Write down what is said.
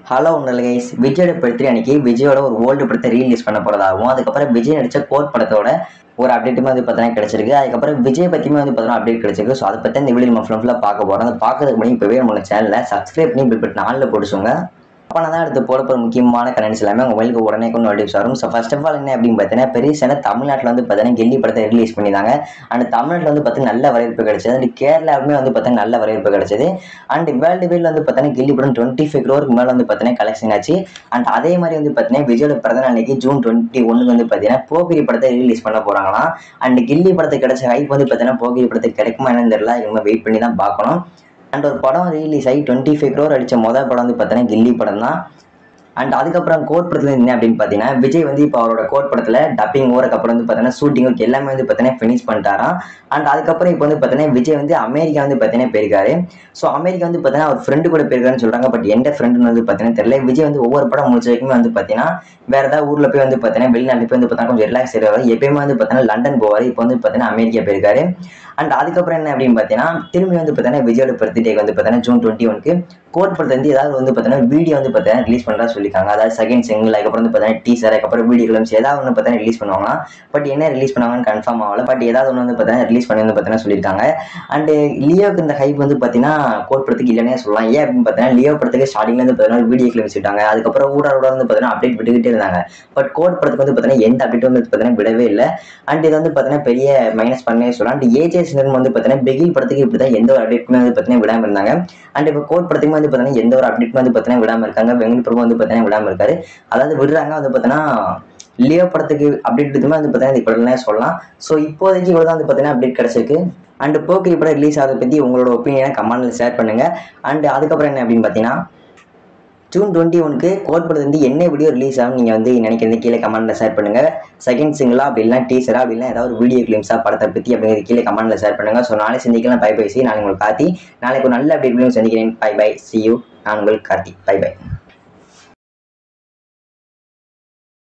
Hello உங்கள் guys விஜயோட படத்தில் அன்னைக்கு விஜயோட ஒரு ஓல்டு படத்தை ரீலீஸ் பண்ண போகிறதாகவும் அதுக்கப்புறம் விஜய் நடித்த கோட் படத்தோட ஒரு அப்டேட்டுமே வந்து பார்த்தீங்கன்னா கிடைச்சிருக்கு. அதுக்கப்புறம் விஜய் பற்றியுமே வந்து பார்த்தீங்கன்னா அப்டேட் கிடைச்சிருக்கு. ஸோ அதை பற்றி இந்த வீடியோ நம்ம ஃபுல்லாக பார்க்க போகிறோம். அதை பார்க்கறதுக்கு முன்னாடி இப்போவே நம்ம சேனலை சப்ஸ்கிரைப் பண்ணி பில் பட்டன் ஆல்ல போட்டுச்சுங்க. அப்போ தான் எடுத்து போட போகிற முக்கியமான கண்டென்ட்ஸ் எல்லாமே உங்கள் மொபைலுக்கு உடனே கொண்டு நோட்டிஃபிகேஷன் வரும். ஸோ ஃபர்ஸ்ட் ஆஃப் ஆல் என்ன அப்படின்னு பார்த்தீங்கன்னா பெரிய தமிழ்நாட்டில் வந்து பார்த்தீங்கன்னா கில்லி படத்தை ரிலீஸ் பண்ணியிருந்தாங்க. அண்ட் தமிழ்நாட்டில் வந்து பார்த்தீங்கன்னா நல்ல வரவேற்பு கிடைச்சது. அண்ட் கேரளாவுமே வந்து பார்த்தீங்கன்னா நல்ல வரவேற்பு கிடைச்சது. அண்ட் வேர்ல்டு வைடில் வந்து பார்த்தீங்கன்னா கில்லி படம் 25 crore மேலே வந்து பார்த்தீங்கன்னா கலெக்ஷன் ஆச்சு. அண்ட் அதே மாதிரி வந்து பார்த்தீங்கன்னா விஜயோட பிறந்த நாளைக்கு ஜூன் 21 வந்து பார்த்தீங்கன்னா போகிரி படத்தை ரிலீஸ் பண்ண போகிறாங்களாம். அண்ட் கில்லி படத்துக்கு கிடைச்ச ஹைப் வந்து பார்த்தீங்கன்னா போகிரி படத்துக்கு கிடைக்குமா என்னன்னு தெரியல. இவங்க வெயிட் பண்ணி தான் பார்க்கணும். அண்ட் ஒரு படம் ரிலீஸ் ஆகி 25 crore அடித்த முதல் படம் வந்து பார்த்தீங்கன்னா கில்லி படம் தான். அண்ட் அதுக்கப்புறம் கோட் படத்துல என்ன அப்படின்னு பார்த்தீங்கன்னா விஜய் வந்து இப்போ அவரோட கோட் படத்தில் டப்பிங் ஓரக்கப்புறம் வந்து பார்த்தீங்கன்னா ஷூட்டிங் ஒர்க் எல்லாமே வந்து பார்த்தீங்கன்னா ஃபினிஷ் பண்ணிட்டாராம். அண்ட் அதுக்கப்புறம் இப்போ வந்து பார்த்தீங்கன்னா விஜய் வந்து அமெரிக்கா வந்து பார்த்தீங்கன்னா போயிருக்காரு. ஸோ அமெரிக்கா வந்து பார்த்தீங்கன்னா அவர் ஃப்ரெண்டு கூட போயிருக்காருன்னு சொல்கிறாங்க. பட் எந்த ஃப்ரெண்டுன்னு வந்து பார்த்தீங்கன்னா தெரியல. விஜய் வந்து ஒவ்வொரு படம் முடிச்ச வரைக்குமே வந்து பார்த்தீங்கன்னா வேற ஏதாவது ஊரில் போய் வந்து பார்த்தீங்கன்னா வெளிநாட்டில் போய் வந்து பார்த்தீங்கன்னா கொஞ்சம் ரிலாக்ஸ் ஆகிடுவார். எப்பயுமே வந்து பார்த்தீங்கன்னா லண்டன் போவார். இப்போ வந்து பார்த்தீங்கன்னா அமெரிக்கா போயிருக்காரு. அண்ட் அதுக்கப்புறம் என்ன அப்படின்னு பார்த்தீங்கன்னா திரும்பி வந்து பார்த்தீங்கன்னா விஜயோட பர்த்டேக்கு வந்து பார்த்தீங்கன்னா ஜூன் 21 கோட் படத்தை வந்து ஏதாவது வந்து பார்த்தீங்கன்னா வீடியோ வந்து பார்த்தீங்கன்னா ரிலீஸ் பண்ணுறா சொல்லியிருக்காங்க. அதாவது செகண்ட் சிங்கிள் அதுக்கப்புறம் வந்து பார்த்தீங்கன்னா டீசர் அதுக்கப்புறம் வீடியோ கிளம்ஸ் ஏதாவது ஒன்று பார்த்தீங்கன்னா ரிலீஸ் பண்ணுவாங்கன்னா பட் என்ன ரிலீஸ் பண்ணுவாங்கன்னு கன்ஃபார்ம் ஆகல. பட் ஏதாவது ஒன்று வந்து பார்த்தீங்கன்னா ரிலீஸ் பண்ணி வந்து பார்த்தீங்கன்னா சொல்லியிருக்காங்க. அண்ட் லியோக்கு இந்த ஹைப் வந்து பார்த்தீங்கன்னா கோட் படத்துக்கு இல்லைன்னே சொல்லலாம். ஏன் அப்படின்னு பார்த்தீங்கன்னா லியோ படத்துக்கு ஸ்டார்டிங்ல வந்து பார்த்தீங்கன்னா வீடியோ கிளம்ஸ் விட்டாங்க. அதுக்கப்புறம் ஊட வந்து பார்த்தீங்கன்னா அப்டேட் விட்டுக்கிட்டே இருந்தாங்க. பட் கோட் படத்துக்கு வந்து பார்த்தீங்கன்னா எந்த அப்டேட் வந்து பார்த்தீங்கன்னா விடவே இல்லை. அண்ட் இது வந்து பார்த்தீங்கன்னா பெரிய மைனஸ் பண்ணவே சொல்லலாம். அண்ட் ஏஜேஎஸ் வந்து பார்த்தீங்கன்னா பிகில் படத்துக்கு இப்படி தான் எந்த ஒரு அப்டேட்டுமே வந்து பார்த்தீங்கன்னா விடாமல் இருந்தாங்க. அண்ட் இப்போ கோட் படத்துக்கு வந்து பார்த்தீங்கன்னா எந்த ஒரு அப்டேட் வந்து பார்த்தீங்கன்னா விடாமல் இருக்காங்க. வெங்கட் பிரபு வந்து பார்த்தீங்கன்னா விடாமல் இருக்காரு. அதாவது விடுறாங்க வந்து பார்த்தீங்கன்னா லியோ படத்துக்கு அப்டேட் எடுத்துமே வந்து பார்த்தீங்கன்னா இந்த படம்லாம் சொல்லலாம். ஸோ இப்போதைக்கு இவ்வளோ தான் வந்து பார்த்தீங்கன்னா அப்டேட் கிடைச்சிருக்கு. அண்ட் போக்கிரி படம் ரிலீஸ் ஆகிறத பற்றி உங்களோட ஒப்பீனியனை கமெண்ட்ல ஷேர் பண்ணுங்க. அண்ட் அதுக்கப்புறம் என்ன அப்படின்னு பார்த்தீங்கன்னா ஜூன் 21 கோட் படத்து வந்து என்ன வீடியோ ரிலீஸ் ஆகும் நீங்கள் வந்து நினைக்கிறது கீழே கமெண்ட்ல ஷேர் பண்ணுங்க. செகண்ட் சிங்கிளா அப்படி இல்லை டீசரா அப்படி இல்லை ஏதாவது ஒரு வீடியோ கிளிம்ஸா படத்தை பற்றி அப்படிங்கிறது கீழே கமெண்ட்ல ஷேர் பண்ணுங்க. ஸோ நாளை சந்திக்கலாம். By bye. சி நாளைக்கு உங்களுக்கு கார்த்தி. நாளைக்கு ஒரு நல்ல அப்படி சந்திக்கிறேன். Bye bye. See you. நான் உங்களுக்கு கார்த்தி. By by.